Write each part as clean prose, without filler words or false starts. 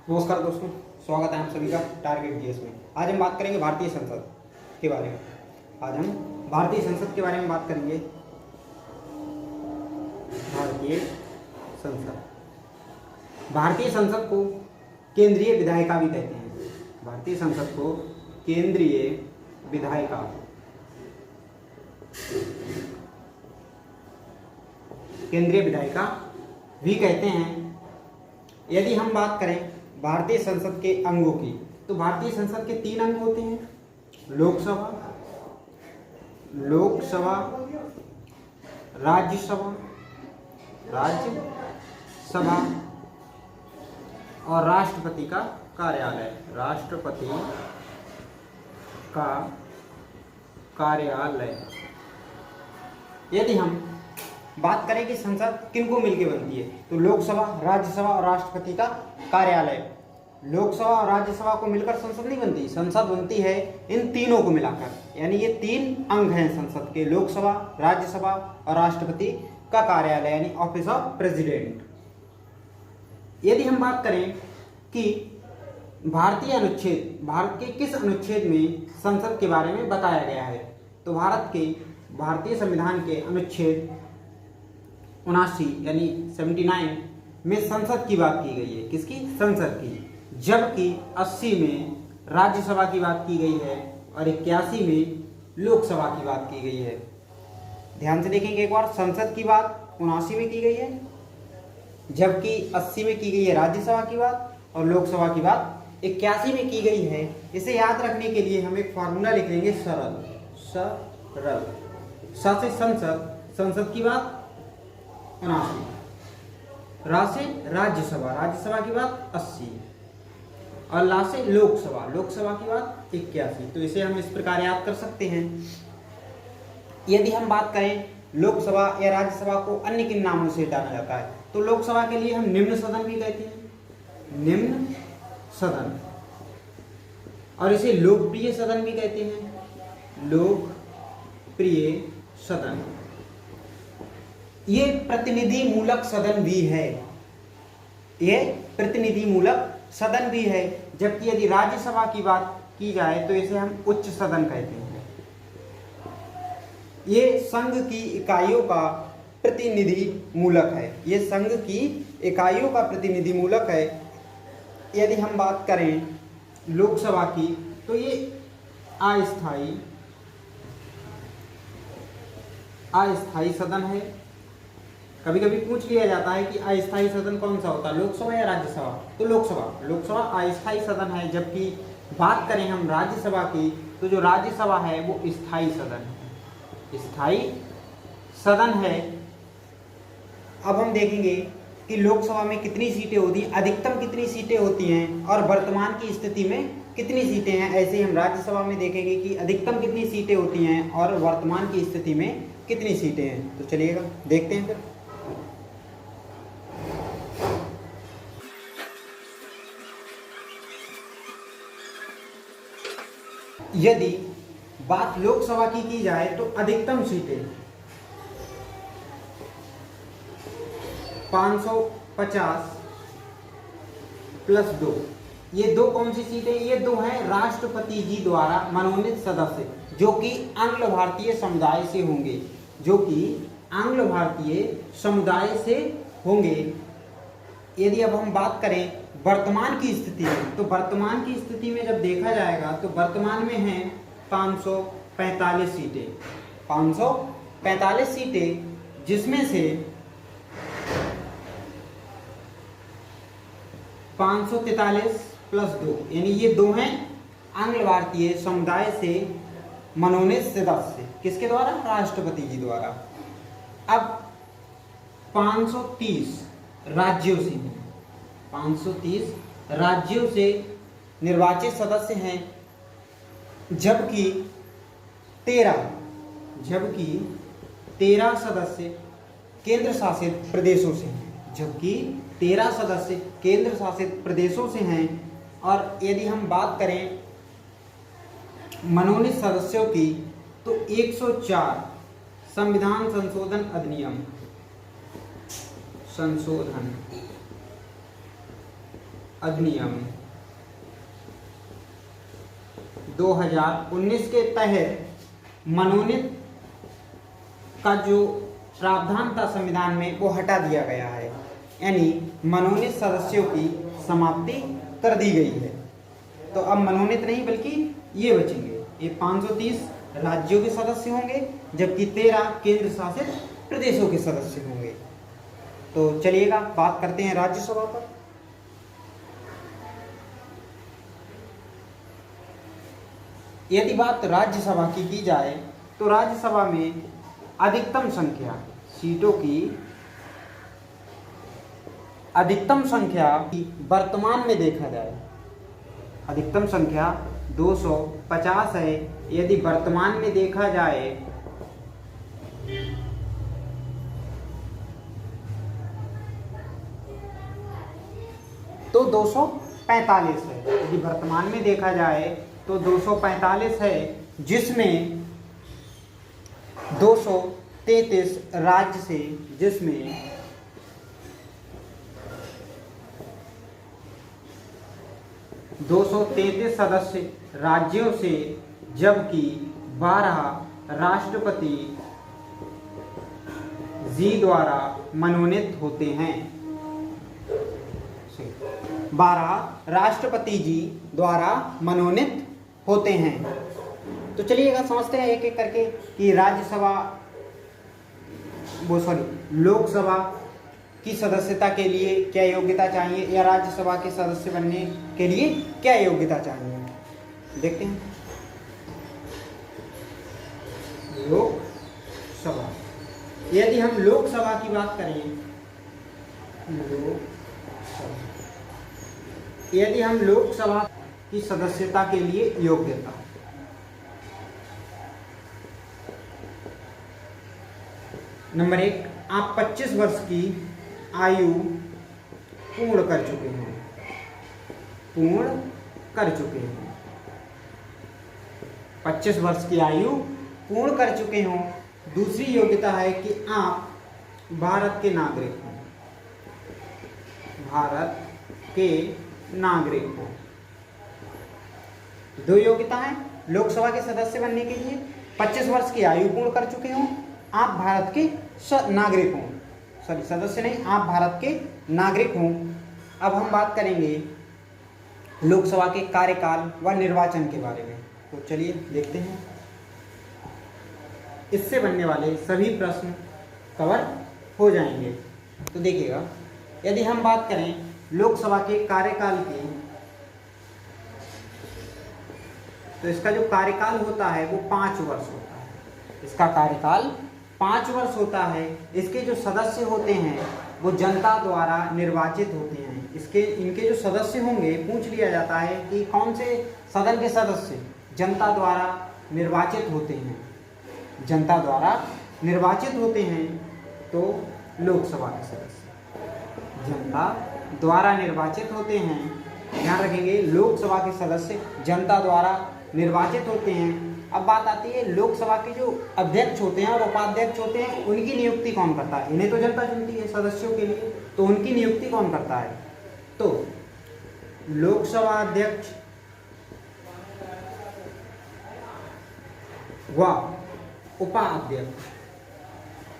नमस्कार दोस्तों, स्वागत है आप सभी का टारगेट जीएस में। आज हम बात करेंगे भारतीय संसद के बारे में। आज हम भारतीय संसद के बारे में बात करेंगे। भारतीय संसद, भारतीय संसद को केंद्रीय विधायिका भी कहते हैं। भारतीय संसद को केंद्रीय विधायिका भी कहते हैं। यदि हम बात करें भारतीय संसद के अंगों की, तो भारतीय संसद के 3 अंग होते हैं: लोकसभा, राज्यसभा और राष्ट्रपति का कार्यालय। राष्ट्रपति का कार्यालय। यदि हम बात करें कि संसद किनको मिलकर बनती है, तो लोकसभा, राज्यसभा और राष्ट्रपति का कार्यालय। लोकसभा और राज्यसभा को मिलकर संसद नहीं बनती, संसद बनती है इन तीनों को मिलाकर। यानी ये 3 अंग हैं संसद के: लोकसभा, राज्यसभा और राष्ट्रपति का कार्यालय, यानी ऑफिस ऑफ प्रेसिडेंट। यदि हम बात करें कि भारतीय अनुच्छेद, भारत के किस अनुच्छेद में संसद के बारे में बताया गया है, तो भारतीय संविधान के अनुच्छेद 79 यानी 79 में संसद की बात की गई है। किसकी? संसद की। जबकि 80 में राज्यसभा की बात की गई है और 81 में लोकसभा की बात की गई है। ध्यान से देखेंगे एक बार, संसद की बात 79 में की गई है, जबकि 80 में की गई है राज्यसभा की बात, और लोकसभा की बात 81 में की गई है। इसे याद रखने के लिए हम एक फॉर्मूला लिख लेंगे, सरल। स से संसद की बात 79, रा से राज्यसभा की बात 80 और ला से लोकसभा की बात 81। तो इसे हम इस प्रकार याद कर सकते हैं। यदि हम बात करें लोकसभा या राज्यसभा को अन्य किन नामों से जाना जाता है, तो लोकसभा के लिए हम निम्न सदन भी कहते हैं, निम्न सदन, और इसे लोकप्रिय सदन भी कहते हैं, लोकप्रिय सदन। ये प्रतिनिधि मूलक सदन भी है, ये प्रतिनिधि मूलक सदन भी है। जबकि यदि राज्यसभा की बात की जाए तो इसे हम उच्च सदन कहते हैं। ये संघ की इकाइयों का प्रतिनिधि मूलक है, ये संघ की इकाइयों का प्रतिनिधि मूलक है। यदि हम बात करें लोकसभा की, तो ये अस्थायी सदन है। कभी कभी पूछ लिया जाता है कि अस्थायी सदन कौन सा होता है, लोकसभा या राज्यसभा? तो लोकसभा अस्थायी सदन है। जबकि बात करें हम राज्यसभा की, तो जो राज्यसभा है वो स्थायी सदन है, स्थायी सदन है। अब हम देखेंगे कि लोकसभा में कितनी सीटें होती हैं, अधिकतम कितनी सीटें होती हैं और वर्तमान की स्थिति में कितनी सीटें हैं। ऐसे ही हम राज्यसभा में देखेंगे कि अधिकतम कितनी सीटें होती हैं और वर्तमान की स्थिति में कितनी सीटें हैं। तो चलिएगा देखते हैं फिर। यदि बात लोकसभा की जाए तो अधिकतम सीटें 550 प्लस 2। ये 2 कौन सी सीटें? ये 2 हैं राष्ट्रपति जी द्वारा मनोनीत सदस्य, जो कि आंग्ल भारतीय समुदाय से होंगे, यदि अब हम बात करें वर्तमान की स्थिति में, तो वर्तमान की स्थिति में जब देखा जाएगा तो वर्तमान में हैं 545 सीटें, 545 सीटें, जिसमें से 543 प्लस 2 यानी ये 2 हैं आंग्ल भारतीय समुदाय से मनोनीत सदस्य। किसके द्वारा? राष्ट्रपति जी द्वारा। अब 530 राज्यों से हैं, 530 राज्यों से निर्वाचित सदस्य हैं, जबकि 13 सदस्य केंद्र शासित प्रदेशों से हैं, जबकि 13 सदस्य केंद्र शासित प्रदेशों से हैं। और यदि हम बात करें मनोनीत सदस्यों की, तो 104 संविधान संशोधन अधिनियम संशोधन अधिनियम 2019 के तहत मनोनीत का जो प्रावधान था संविधान में वो हटा दिया गया है, यानी मनोनीत सदस्यों की समाप्ति कर दी गई है। तो अब मनोनीत नहीं बल्कि ये बचेंगे, ये 530 राज्यों के सदस्य होंगे, जबकि 13 केंद्र शासित प्रदेशों के सदस्य होंगे। तो चलिएगा बात करते हैं राज्यसभा पर। यदि बात राज्यसभा की जाए तो राज्यसभा में अधिकतम संख्या सीटों की अधिकतम संख्या वर्तमान में देखा जाए, अधिकतम संख्या 250 है। यदि वर्तमान में देखा जाए तो 245 है। यदि वर्तमान में देखा जाए तो 245 है, जिसमें 233 राज्य से, जिसमें 233 सदस्य राज्यों से, जबकि 12 राष्ट्रपति जी द्वारा मनोनीत होते हैं। 12 राष्ट्रपति जी द्वारा मनोनीत होते हैं। तो चलिएगा समझते हैं एक एक करके कि लोकसभा की सदस्यता के लिए क्या योग्यता चाहिए या राज्यसभा के सदस्य बनने के लिए क्या योग्यता चाहिए। देखते हैं। लोकसभा, यदि हम लोकसभा की बात करें, यदि हम लोकसभा की सदस्यता के लिए योग्यता, नंबर 1, आप 25 वर्ष की आयु पूर्ण कर चुके हैं, पूर्ण कर चुके हैं, 25 वर्ष की आयु पूर्ण कर चुके हों। दूसरी योग्यता है कि आप भारत के नागरिक हों, भारत के नागरिक हों। दो योग्यता है लोकसभा के सदस्य बनने के लिए, 25 वर्ष की आयु पूर्ण कर चुके हों, आप भारत के नागरिक हों, सॉरी सदस्य नहीं, आप भारत के नागरिक हों। अब हम बात करेंगे लोकसभा के कार्यकाल व निर्वाचन के बारे में। तो चलिए देखते हैं। इससे बनने वाले सभी प्रश्न कवर हो जाएंगे। तो देखिएगा, यदि हम बात करें लोकसभा के कार्यकाल की, तो इसका जो कार्यकाल होता है वो 5 वर्ष होता है। इसका कार्यकाल 5 वर्ष होता है। इसके जो सदस्य होते हैं वो जनता द्वारा निर्वाचित होते हैं। इनके जो सदस्य होंगे, पूछ लिया जाता है कि कौन से सदन के सदस्य जनता द्वारा निर्वाचित होते हैं, जनता द्वारा निर्वाचित होते हैं, तो लोकसभा के सदस्य जनता द्वारा निर्वाचित होते हैं। ध्यान रखेंगे, लोकसभा के सदस्य जनता द्वारा निर्वाचित होते हैं। अब बात आती है लोकसभा के जो अध्यक्ष होते हैं और उपाध्यक्ष होते हैं, उनकी नियुक्ति कौन करता है। इन्हें तो जनता चुनती है सदस्यों के लिए, तो उनकी नियुक्ति कौन करता है। तो लोकसभा अध्यक्ष व उपाध्यक्ष,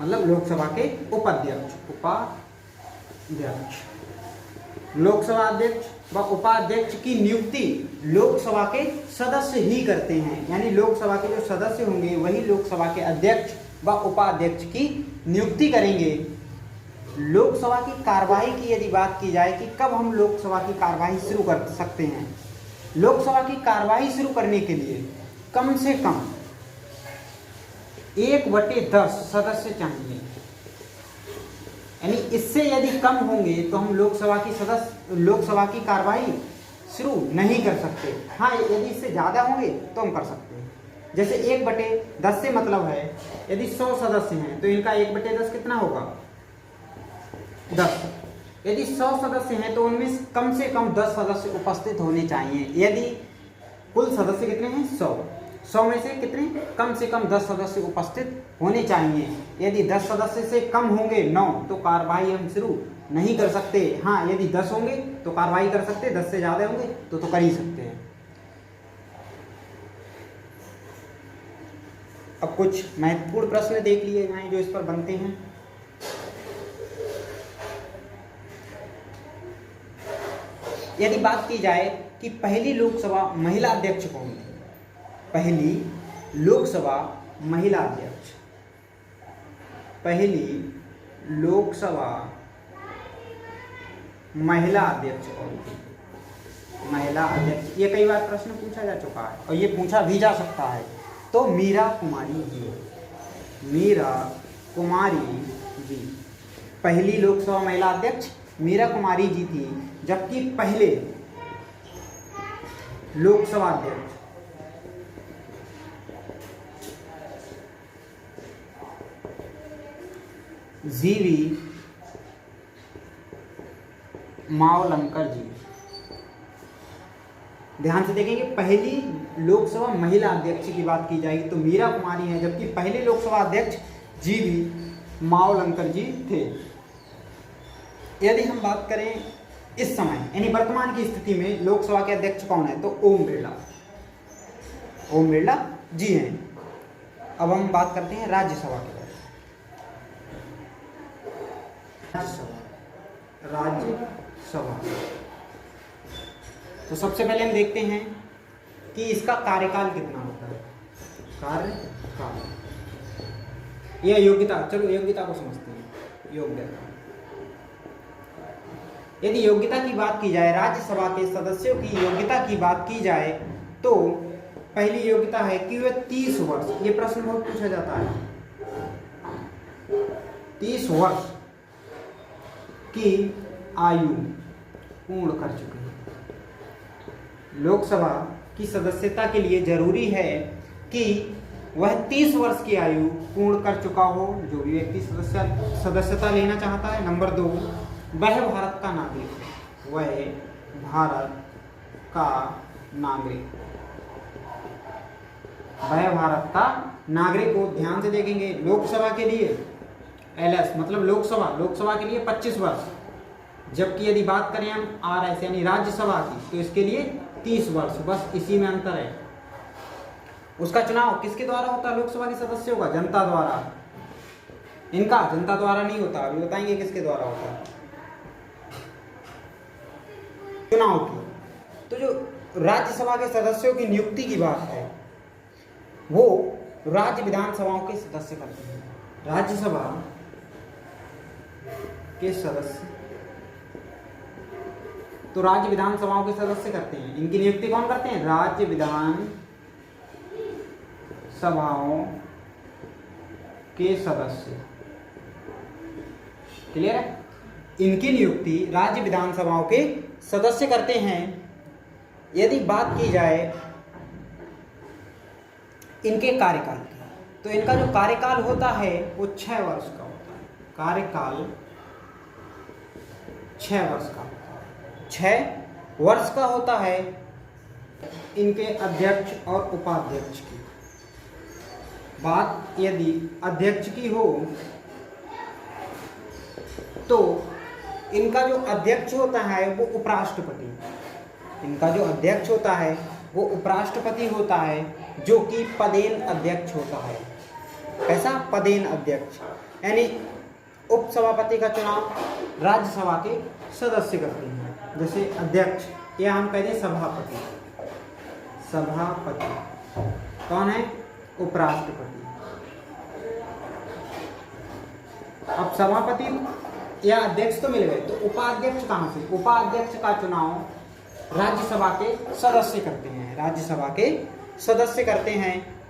मतलब लोकसभा के उपाध्यक्ष, लोकसभा अध्यक्ष व उपाध्यक्ष की नियुक्ति लोकसभा के सदस्य ही करते हैं। यानी लोकसभा के जो सदस्य होंगे वही लोकसभा के अध्यक्ष व उपाध्यक्ष की नियुक्ति करेंगे। लोकसभा की कार्यवाही की यदि बात की जाए कि कब हम लोकसभा की कार्यवाही शुरू कर सकते हैं, लोकसभा की कार्यवाही शुरू करने के लिए कम से कम 1/10 सदस्य चाहिए। यानी इससे यदि कम होंगे तो हम लोकसभा की कार्यवाही शुरू नहीं कर सकते। हाँ, यदि इससे ज़्यादा होंगे तो हम कर सकते हैं। जैसे 1/10 से मतलब है यदि 100 सदस्य हैं तो इनका 1/10 कितना होगा, 10। यदि 100 सदस्य हैं तो उनमें कम से कम 10 सदस्य उपस्थित होने चाहिए। यदि कुल सदस्य कितने हैं, 100 में से कितने, कम से कम 10 सदस्य उपस्थित होने चाहिए। यदि 10 सदस्य से कम होंगे 9, तो कार्यवाही हम शुरू नहीं कर सकते। हाँ, यदि 10 होंगे तो कार्रवाई कर सकते, 10 से ज़्यादा होंगे तो कर ही सकते हैं। अब कुछ महत्वपूर्ण प्रश्न देख लिए जाएं जो इस पर बनते हैं। यदि बात की जाए कि पहली लोकसभा महिला अध्यक्ष कौन थी, पहली लोकसभा महिला अध्यक्ष, पहली लोकसभा महिला अध्यक्ष कौन थी, महिला अध्यक्ष, ये कई बार प्रश्न पूछा जा चुका है और ये पूछा भी जा सकता है। तो मीरा कुमारी जी, मीरा कुमारी जी पहली लोकसभा महिला अध्यक्ष मीरा कुमारी जी थी, जबकि पहले लोकसभा अध्यक्ष जीवी मावलंकर जी। ध्यान से देखेंगे, पहली लोकसभा महिला अध्यक्ष की बात की जाएगी तो मीरा कुमारी है, जबकि पहले लोकसभा अध्यक्ष जीवी मावलंकर जी थे। यदि हम बात करें इस समय यानी वर्तमान की स्थिति में लोकसभा के अध्यक्ष कौन है, तो ओम बिरला, ओम बिरला जी हैं। अब हम बात करते हैं राज्यसभा के बारे में। राज्यसभा तो सबसे पहले हम देखते हैं कि इसका कार्यकाल कितना होता है। कार्यकाल या योग्यता, चलो योग्यता को समझते हैं। योग्यता, यदि योग्यता की बात की जाए, राज्यसभा के सदस्यों की योग्यता की बात की जाए तो पहली योग्यता है कि वे 30 वर्ष, ये प्रश्न बहुत पूछा जाता है, 30 वर्ष की आयु पूर्ण कर चुके हैं। लोकसभा की सदस्यता के लिए जरूरी है कि वह 30 वर्ष की आयु पूर्ण कर चुका हो, जो भी व्यक्ति सदस्यता लेना चाहता है। नंबर 2, वह भारत का नागरिक हो, वह भारत का नागरिक, वह भारत का नागरिक हो। ध्यान से देखेंगे, लोकसभा के लिए LS मतलब लोकसभा के लिए 25 वर्ष, जबकि यदि बात करें हम RS यानी राज्यसभा की तो इसके लिए 30 वर्ष, बस इसी में अंतर है। उसका चुनाव किसके द्वारा होता है? लोकसभा के सदस्यों का, जनता द्वारा। इनका जनता द्वारा नहीं होता, अभी बताएंगे किसके द्वारा होता है चुनाव की। तो जो राज्यसभा के सदस्यों की नियुक्ति की बात है वो राज्य विधानसभाओं के सदस्य करते हैं। राज्यसभा के सदस्य तो राज्य विधानसभाओं के सदस्य करते हैं। इनकी नियुक्ति कौन करते हैं? राज्य विधान सभाओं के सदस्य। क्लियर है? इनकी नियुक्ति राज्य विधानसभाओं के सदस्य करते हैं। यदि बात की जाए इनके कार्यकाल की, तो इनका जो कार्यकाल होता है वो 6 वर्ष का होता है। कार्यकाल 6 वर्ष का, 6 वर्ष का होता है इनके अध्यक्ष और उपाध्यक्ष की। बात यदि अध्यक्ष की हो तो इनका जो अध्यक्ष होता है वो उपराष्ट्रपति, इनका जो अध्यक्ष होता है वो उपराष्ट्रपति होता है, जो कि पदेन अध्यक्ष होता है। कैसा? पदेन अध्यक्ष, यानी उपसभापति का चुनाव राज्यसभा के सदस्य करते हैं। जैसे अध्यक्ष या हम कह दें सभापति, सभापति कौन है? उपराष्ट्रपति। अब सभापति या अध्यक्ष तो मिल गए, तो उपाध्यक्ष कहाँ से? उपाध्यक्ष का चुनाव राज्यसभा के सदस्य करते हैं, राज्यसभा के सदस्य करते हैं।